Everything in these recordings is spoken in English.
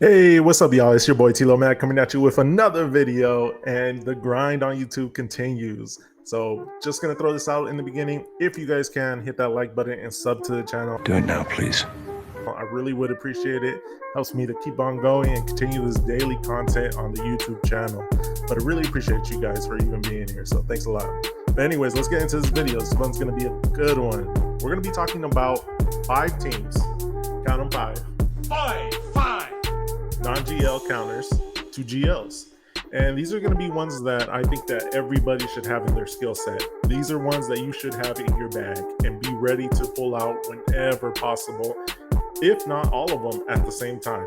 Hey, what's up, y'all? It's your boy Tilo Mad coming at you with another video, and the grind on YouTube continues. So, just gonna throw this out in the beginning. If you guys can, hit that like button and sub to the channel. Do it now, please. I really would appreciate it. Helps me to keep on going and continue this daily content on the YouTube channel. But I really appreciate you guys for even being here. So, thanks a lot. But anyways, let's get into this video. This one's gonna be a good one. We're gonna be talking about 5 teams. Count them 5. Five. Non-GL counters to GLs. And these are going to be ones that I think that everybody should have in their skill set. These are ones that you should have in your bag and be ready to pull out whenever possible, if not all of them at the same time.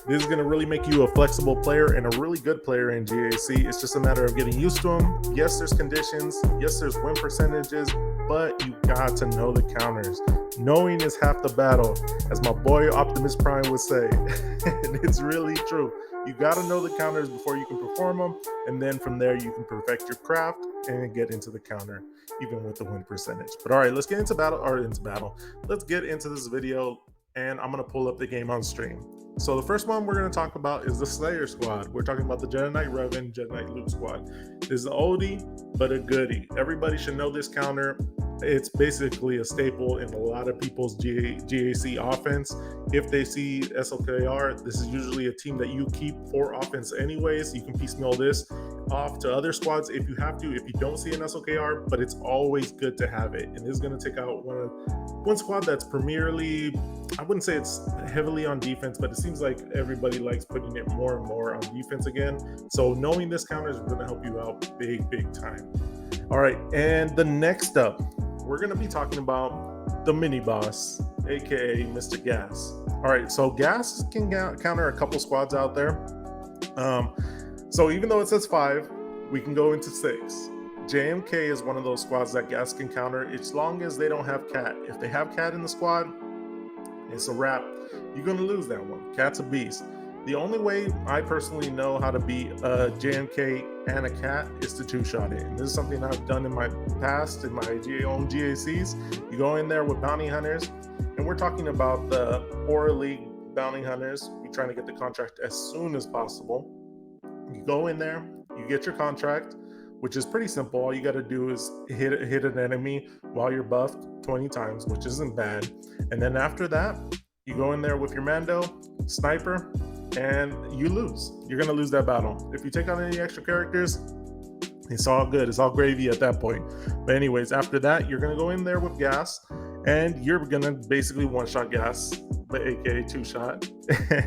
This is going to really make you a flexible player and a really good player in GAC. It's just a matter of getting used to them. Yes, there's conditions. Yes, there's win percentages, but you got to know the counters. Knowing is half the battle, as my boy Optimus Prime would say. And it's really true. You got to know the counters before you can perform them, and then from there you can perfect your craft and get into the counter, even with the win percentage. But all right, let's get into battle. Let's get into this video, and I'm going to pull up the game on stream. So the first one we're going to talk about is the Slayer squad. We're talking about the Jedi Knight Revan, Jedi Knight Luke squad. This is an oldie, but a goodie. Everybody should know this counter. It's basically a staple in a lot of people's GAC offense. If they see Slkr, this is usually a team that you keep for offense anyways. You can piecemeal this off to other squads if you have to, if you don't see an Slkr, but it's always good to have it. And this is going to take out one squad that's primarily, I wouldn't say it's heavily on defense, but it seems like everybody likes putting it more and more on defense again. So knowing this counter is going to help you out big time. All right, and the next up, we're going to be talking about the mini boss, aka Mr. Gas. All right, so Gas can counter a couple squads out there. So even though it says 5, we can go into 6. JMK is one of those squads that Gas can counter as long as they don't have Cat. If they have Cat in the squad, it's a wrap. You're going to lose that one. Cat's a beast. The only way I personally know how to beat a JMK and a Cat is to 2-shot it. And this is something I've done in my past, in my own GACs. You go in there with bounty hunters, and we're talking about the Horror League bounty hunters. You're trying to get the contract as soon as possible. You go in there, you get your contract, which is pretty simple. All you got to do is hit an enemy while you're buffed 20 times, which isn't bad. And then after that, you go in there with your Mando, Sniper, and you lose. You're going to lose that battle. If you take on any extra characters, it's all good. It's all gravy at that point. But anyways, after that, you're going to go in there with Gas, and you're going to basically one-shot Gas, but aka 2-shot,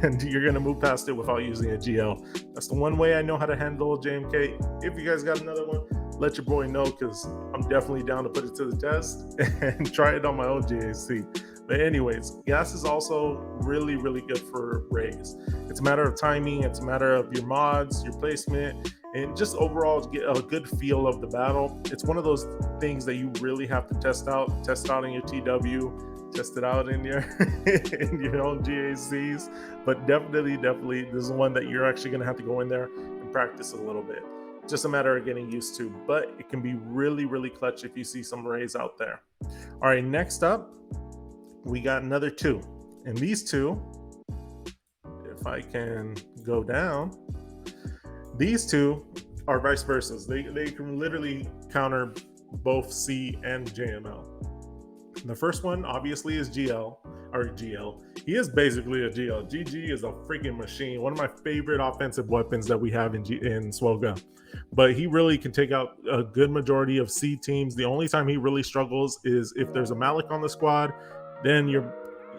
and you're going to move past it without using a GL. That's the one way I know how to handle JMK. If you guys got another one, let your boy know, because I'm definitely down to put it to the test and try it on my own GAC. But anyways, Gas is also really good for raids. It's a matter of timing, it's a matter of your mods, your placement, and just overall get a good feel of the battle. It's one of those things that you really have to test out in your TW, test it out in your in your own GACs. But definitely, this is one that you're actually going to have to go in there and practice a little bit. Just a matter of getting used to, but it can be really clutch if you see some rays out there. All right, next up, we got another 2. And these 2, if I can go down, these 2 are vice versa. They can literally counter both C and JML. The first one obviously is GL. He is basically a GL. GG is a freaking machine. One of my favorite offensive weapons that we have in Swgoh. But he really can take out a good majority of C teams. The only time he really struggles is if there's a Malik on the squad, then you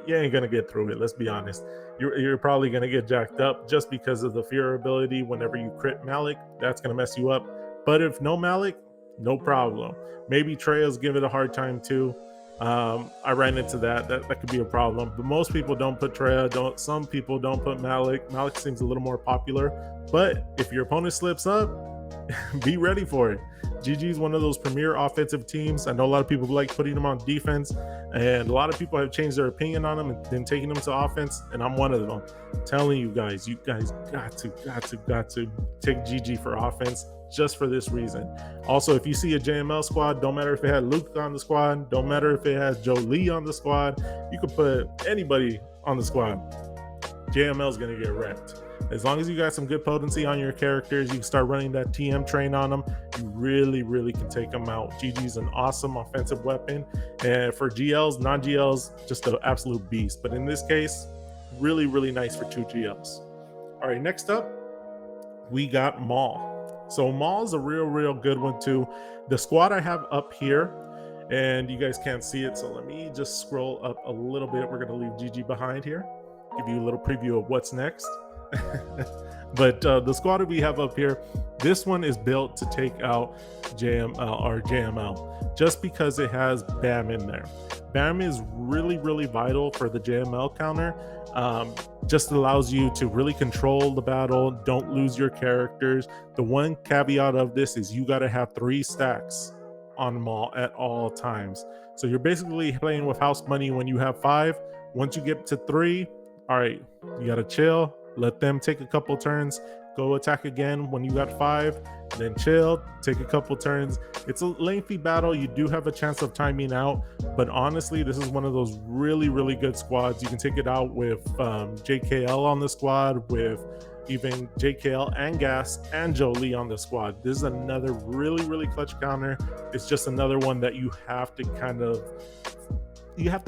ain't gonna get through it. Let's be honest. You're probably gonna get jacked up just because of the fear ability. Whenever you crit Malik, that's gonna mess you up. But if no Malik, no problem. Maybe Treya's give it a hard time too. I ran into that could be a problem, but most people don't put Treya. Some people don't put Malik. Malik seems a little more popular, but if your opponent slips up, be ready for it. GG is one of those premier offensive teams. I know a lot of people like putting them on defense, and a lot of people have changed their opinion on them and then taking them to offense, and I'm one of them. I'm telling you guys got to take GG for offense, just for this reason. Also, if you see a JML squad, don't matter if it had Luke on the squad, don't matter if it has Jolie on the squad, you could put anybody on the squad. JML is going to get wrecked. As long as you got some good potency on your characters, you can start running that TM train on them, you really can take them out. GG's an awesome offensive weapon, and for GLs, non-GLs, just an absolute beast. But in this case, really nice for 2 GLs. All right, next up, we got Maul. So Maul is a real good one too. The squad I have up here, and you guys can't see it, so let me just scroll up a little bit. We're gonna leave GG behind here, give you a little preview of what's next. But the squad we have up here, this one is built to take out JML just because it has BAM in there. BAM is really vital for the JML counter. Just allows you to really control the battle, don't lose your characters. The one caveat of this is you got to have 3 stacks on Maul at all times. So you're basically playing with house money when you have 5. Once you get to 3, all right, you got to chill, let them take a couple turns, go attack again when you got 5, then chill, take a couple turns. It's a lengthy battle. You do have a chance of timing out, but honestly, this is one of those really good squads. You can take it out with JKL on the squad, with even JKL and Gas and Jolie on the squad. This is another really clutch counter. It's just another one that you have to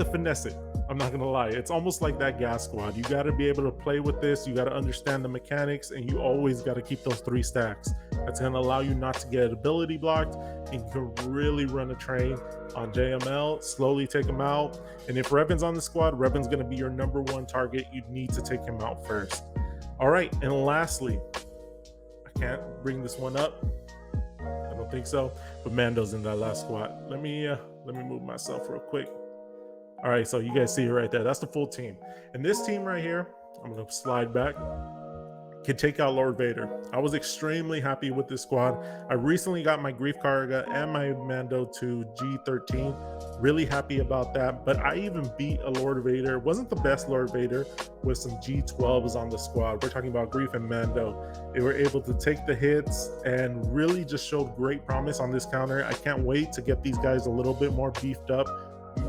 finesse it. I'm not gonna lie, it's almost like that Gas squad. You got to be able to play with this, you got to understand the mechanics, and you always got to keep those 3 stacks. That's gonna allow you not to get ability blocked, and you can really run a train on JML, slowly take him out. And if Revan's on the squad, Revan's gonna be your number 1 target. You need to take him out first. All right, and lastly, I can't bring this one up, I don't think so, but Mando's in that last squad. Let me move myself real quick. All right, so you guys see it right there. That's the full team. And this team right here, I'm gonna slide back, can take out Lord Vader. I was extremely happy with this squad. I recently got my Grief Karga and my Mando to G13. Really happy about that. But I even beat a Lord Vader. Wasn't the best Lord Vader with some G12s on the squad. We're talking about Grief and Mando. They were able to take the hits and really just showed great promise on this counter. I can't wait to get these guys a little bit more beefed up.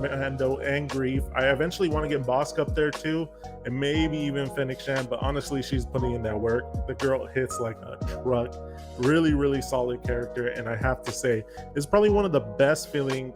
Mando and Grief. I eventually want to get Bosk up there too, and maybe even Fennec Shan, but honestly, she's putting in that work. The girl hits like a truck. Really solid character, and I have to say, it's probably one of the best feeling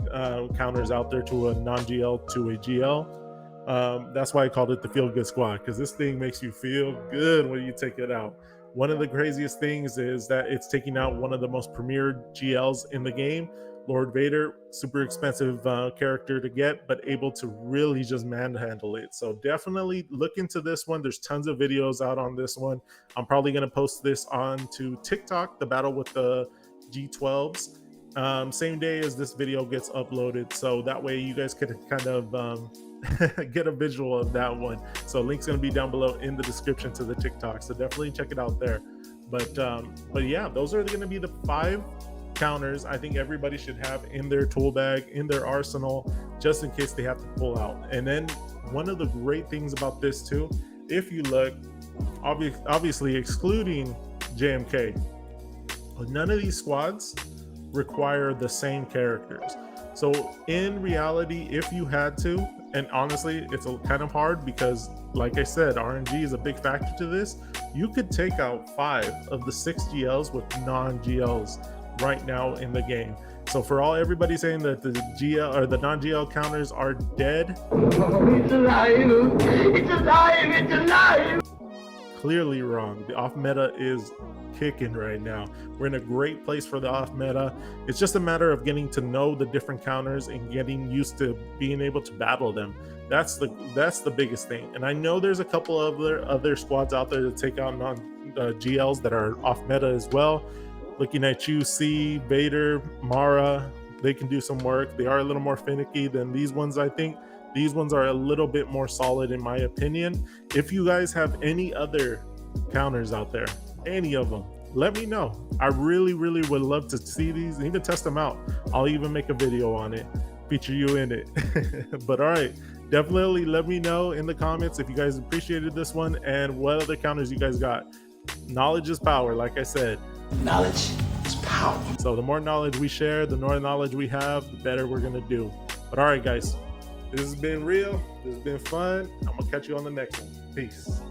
counters out there to a non-GL to a GL. That's why I called it the Feel Good Squad, because this thing makes you feel good when you take it out. One of the craziest things is that it's taking out one of the most premier GLs in the game. Lord Vader, super expensive character to get, but able to really just manhandle it. So definitely look into this one. There's tons of videos out on this one. I'm probably going to post this onto TikTok, the battle with the G12s, same day as this video gets uploaded. So that way you guys could kind of get a visual of that one. So link's going to be down below in the description to the TikTok. So definitely check it out there. But yeah, those are going to be the 5 counters I think everybody should have in their tool bag, in their arsenal, just in case they have to pull out. And then one of the great things about this too, if you look, obviously excluding JMK, none of these squads require the same characters. So in reality, if you had to, and honestly it's kind of hard because like I said, RNG is a big factor to this, you could take out 5 of the 6 GLs with non-GLs right now in the game. So for everybody saying that the GL or the non-GL counters are dead, it's alive, it's alive, it's alive. Clearly wrong. The off meta is kicking right now. We're in a great place for the off meta. It's just a matter of getting to know the different counters and getting used to being able to battle them. That's the biggest thing. And I know there's a couple of other squads out there to take out non-GLs that are off meta as well. Looking at you, C, Vader, Mara, they can do some work. They are a little more finicky than these ones. I think these ones are a little bit more solid in my opinion. If you guys have any other counters out there, any of them, let me know. I really would love to see these and even test them out. I'll even make a video on it, feature you in it. But all right, definitely let me know in the comments if you guys appreciated this one and what other counters you guys got. Knowledge is power, like I said. Knowledge is power. So the more knowledge we share, the more knowledge we have, the better we're gonna do. But all right, guys, this has been real. This has been fun. I'm gonna catch you on the next one. Peace.